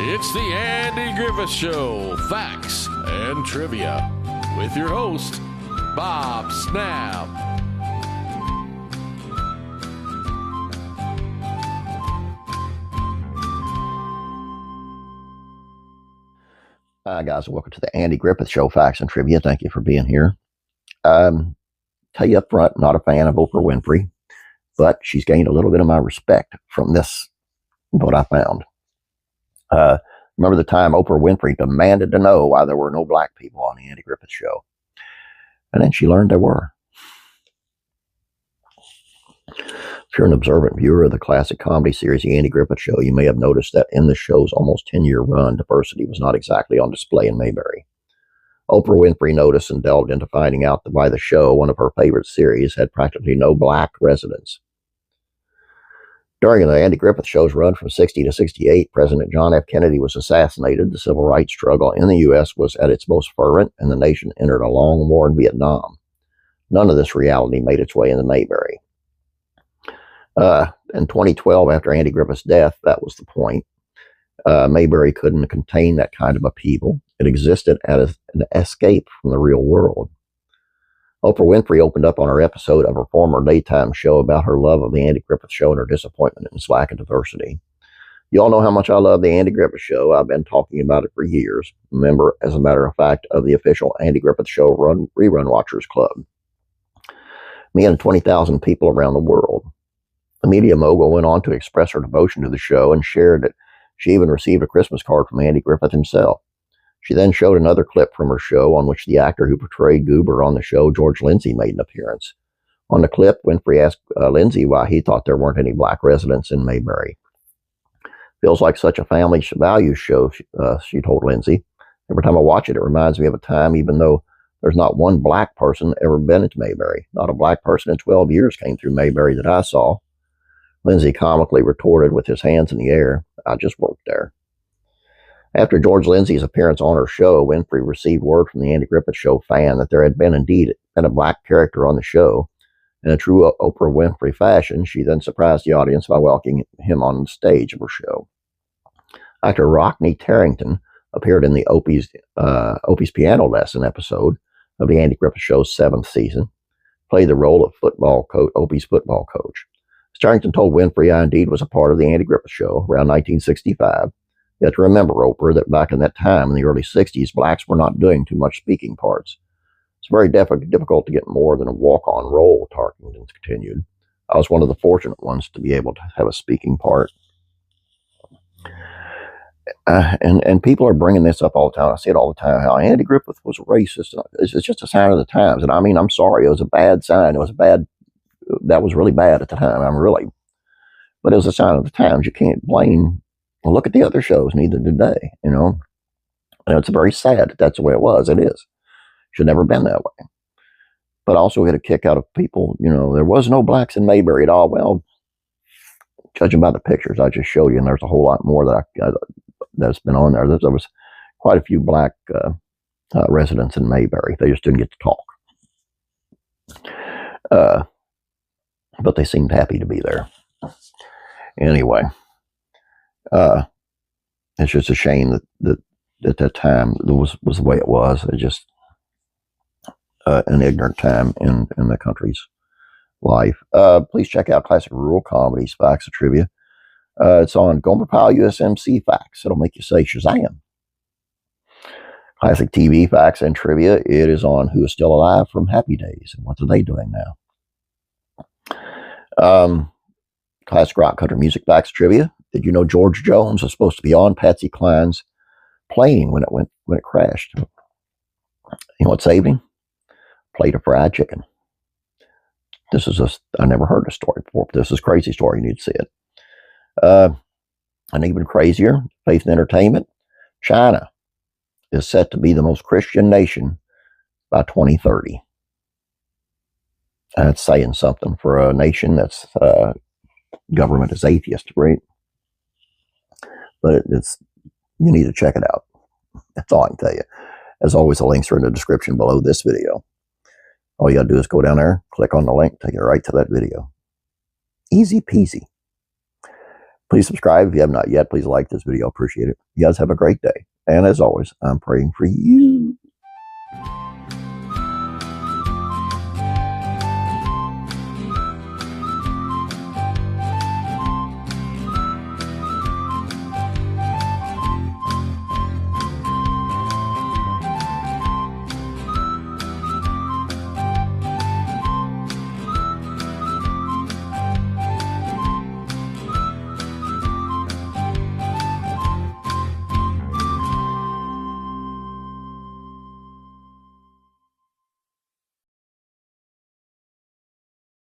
It's the Andy Griffith Show, Facts and Trivia, with your host, Bob Snap. Hi, guys. Welcome to the Andy Griffith Show, Facts and Trivia. Thank you for being here. Tell you up front, not a fan of Oprah Winfrey, but she's gained a little bit of my respect from this, what I found. Remember the time Oprah Winfrey demanded to know why there were no black people on the Andy Griffith Show? And then she learned there were. If you're an observant viewer of the classic comedy series, The Andy Griffith Show, you may have noticed that in the show's almost 10-year run, diversity was not exactly on display in Mayberry. Oprah Winfrey noticed and delved into finding out that why the show, one of her favorite series, had practically no black residents. During the Andy Griffith Show's run from 60 to 68, President John F. Kennedy was assassinated. The civil rights struggle in the U.S. was at its most fervent, and the nation entered a long war in Vietnam. None of this reality made its way into Mayberry. In 2012, after Andy Griffith's death, that was the point. Mayberry couldn't contain that kind of upheaval. It existed as an escape from the real world. Oprah Winfrey opened up on her episode of her former daytime show about her love of the Andy Griffith Show and her disappointment in its lack of diversity. You all know how much I love the Andy Griffith Show. I've been talking about it for years. Member, as a matter of fact, of the official Andy Griffith Show Rerun Watchers Club. Me and 20,000 people around the world. The media mogul went on to express her devotion to the show and shared that she even received a Christmas card from Andy Griffith himself. She then showed another clip from her show on which the actor who portrayed Goober on the show, George Lindsay, made an appearance. On the clip, Winfrey asked Lindsay why he thought there weren't any black residents in Mayberry. Feels like such a family values show, she told Lindsay. Every time I watch it, it reminds me of a time even though there's not one black person ever been into Mayberry. Not a black person in 12 years came through Mayberry that I saw. Lindsay comically retorted with his hands in the air, I just worked there. After George Lindsay's appearance on her show, Winfrey received word from the Andy Griffith Show fan that there had been indeed a black character on the show. In a true Oprah Winfrey fashion, she then surprised the audience by welcoming him on the stage of her show. Actor Rodney Tarrington appeared in the Opie's Piano Lesson episode of the Andy Griffith Show's 7th season, played the role of Opie's football coach. Tarrington told Winfrey I indeed was a part of the Andy Griffith Show around 1965. You have to remember, Oprah, that back in that time, in the early 60s, blacks were not doing too much speaking parts. It's very difficult to get more than a walk-on role, Tarrington continued. I was one of the fortunate ones to be able to have a speaking part. And people are bringing this up all the time. I see it all the time, how Andy Griffith was racist. It's just a sign of the times. And I mean, I'm sorry, it was a bad sign. That was really bad at the time. But it was a sign of the times. You can't blame. Well, look at the other shows, neither did they, And it's very sad that that's the way it was. It is. Should never have been that way. But also get a kick out of people, there was no blacks in Mayberry at all. Well, judging by the pictures I just showed you, and there's a whole lot more that's been on there. There was quite a few black residents in Mayberry. They just didn't get to talk. But they seemed happy to be there. Anyway. It's just a shame that at that time was the way it was. It just an ignorant time in the country's life. Please check out Classic Rural Comedies, Facts and Trivia. It's on Gomer Pyle USMC Facts. It'll make you say Shazam. Classic TV Facts and Trivia. It is on Who is Still Alive from Happy Days and what are they doing now. Classic Rock Country Music Facts Trivia. Did you know George Jones was supposed to be on Patsy Cline's plane when it crashed? You know what saved him? Plate of fried chicken. I never heard this story before, but this is a crazy story. You need to see it. And even crazier, faith and entertainment. China is set to be the most Christian nation by 2030. That's saying something for a nation that's government is atheist, right? But you need to check it out. That's all I can tell you. As always, the links are in the description below this video. All you got to do is go down there, click on the link, take it right to that video. Easy peasy. Please subscribe if you have not yet. Please like this video. Appreciate it. You guys have a great day. And as always, I'm praying for you.